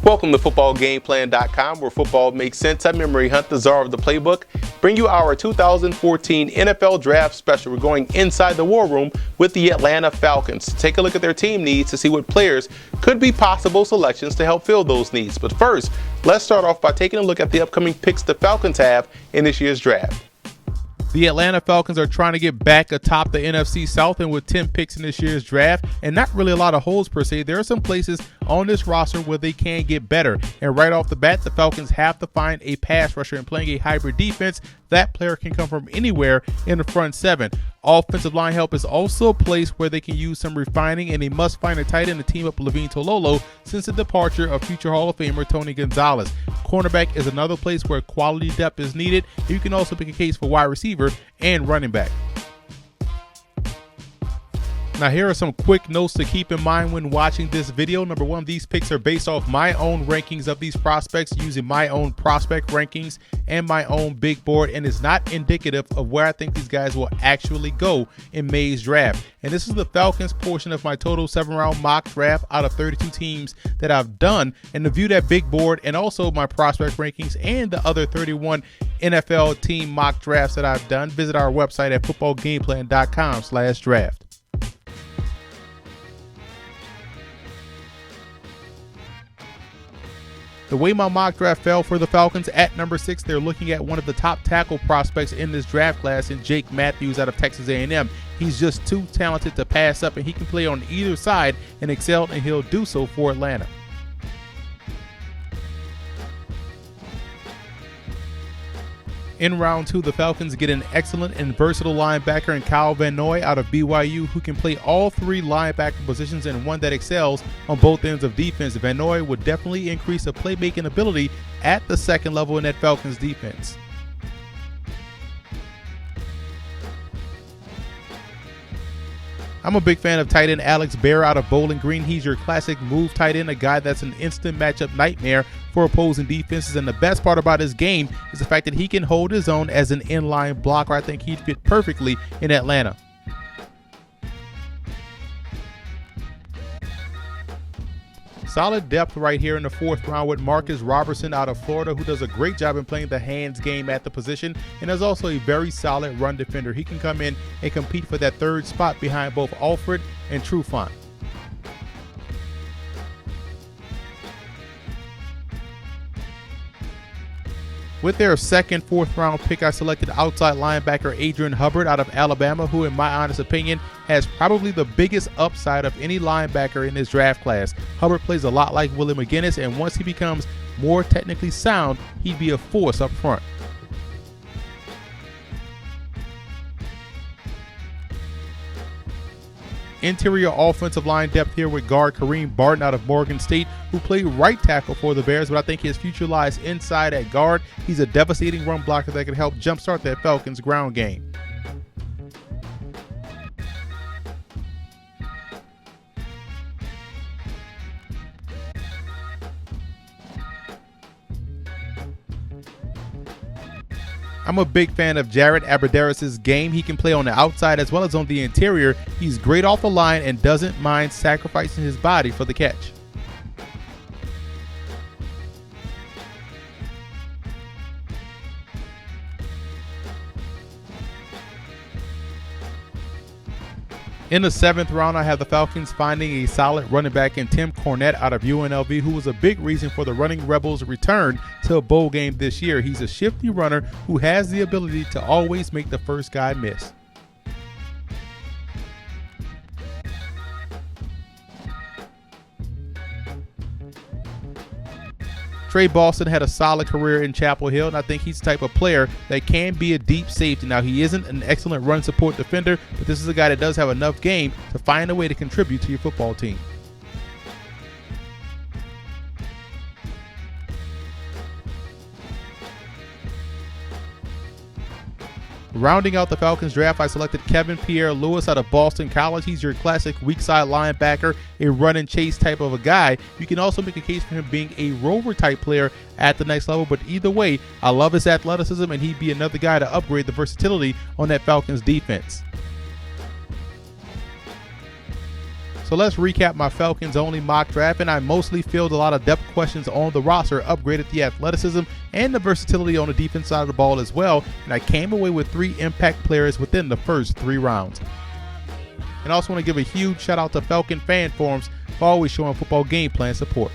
Welcome to footballgameplan.com, where football makes sense. I'm Memory Hunt, the czar of the playbook. Bring you our 2014 NFL Draft Special. We're going inside the war room with the Atlanta Falcons. Take a look at their team needs to see what players could be possible selections to help fill those needs. But first, let's start off by taking a look at the upcoming picks the Falcons have in this year's draft. The Atlanta Falcons are trying to get back atop the NFC South, and with 10 picks in this year's draft and not really a lot of holes per se, there are some places on this roster where they can get better. And right off the bat, the Falcons have to find a pass rusher, and playing a hybrid defense, that player can come from anywhere in the front seven. Offensive line help is also a place where they can use some refining, and they must find a tight end to team up with Levine Tololo since the departure of future Hall of Famer Tony Gonzalez. Cornerback is another place where quality depth is needed. You can also make a case for wide receiver and running back. Now, here are some quick notes to keep in mind when watching this video. Number one, these picks are based off my own rankings of these prospects using my own prospect rankings and my own big board, and is not indicative of where I think these guys will actually go in May's draft. And this is the Falcons portion of my total 7-round mock draft out of 32 teams that I've done. And to view that big board and also my prospect rankings and the other 31 NFL team mock drafts that I've done, visit our website at footballgameplan.com/draft. The way my mock draft fell for the Falcons, at number 6, they're looking at one of the top tackle prospects in this draft class in Jake Matthews out of Texas A&M. He's just too talented to pass up, and he can play on either side and excel, and he'll do so for Atlanta. In round 2, the Falcons get an excellent and versatile linebacker in Kyle Van Noy out of BYU, who can play all three linebacker positions and one that excels on both ends of defense. Van Noy would definitely increase the playmaking ability at the second level in that Falcons defense. I'm a big fan of tight end Alex Bear out of Bowling Green. He's your classic move tight end, a guy that's an instant matchup nightmare for opposing defenses. And the best part about his game is the fact that he can hold his own as an inline blocker. I think he'd fit perfectly in Atlanta. Solid depth right here in the 4th round with Marcus Robertson out of Florida, who does a great job in playing the hands game at the position, and is also a very solid run defender. He can come in and compete for that 3rd spot behind both Alfred and Trufant. With their 2nd, 4th round pick, I selected outside linebacker Adrian Hubbard out of Alabama, who in my honest opinion has probably the biggest upside of any linebacker in this draft class. Hubbard plays a lot like Willie McGinnis, and once he becomes more technically sound, he'd be a force up front. Interior offensive line depth here with guard Kareem Barton out of Morgan State, who played right tackle for the Bears, but I think his future lies inside at guard. He's a devastating run blocker that can help jumpstart that Falcons ground game. I'm a big fan of Jared Abbrederis' game. He can play on the outside as well as on the interior. He's great off the line and doesn't mind sacrificing his body for the catch. In the 7th round, I have the Falcons finding a solid running back in Tim Cornette out of UNLV, who was a big reason for the Running Rebels' return to a bowl game this year. He's a shifty runner who has the ability to always make the first guy miss. Trey Boston had a solid career in Chapel Hill, and I think he's the type of player that can be a deep safety. Now, he isn't an excellent run support defender, but this is a guy that does have enough game to find a way to contribute to your football team. Rounding out the Falcons draft, I selected Kevin Pierre-Louis out of Boston College. He's your classic weak side linebacker, a run and chase type of a guy. You can also make a case for him being a rover type player at the next level, but either way, I love his athleticism, and he'd be another guy to upgrade the versatility on that Falcons defense. So So let's recap my Falcons only mock draft, and I mostly filled a lot of depth questions on the roster, upgraded the athleticism and the versatility on the defense side of the ball as well, and I came away with 3 impact players within the first 3 rounds. And I also want to give a huge shout out to Falcon fan forums for always showing football game plan support.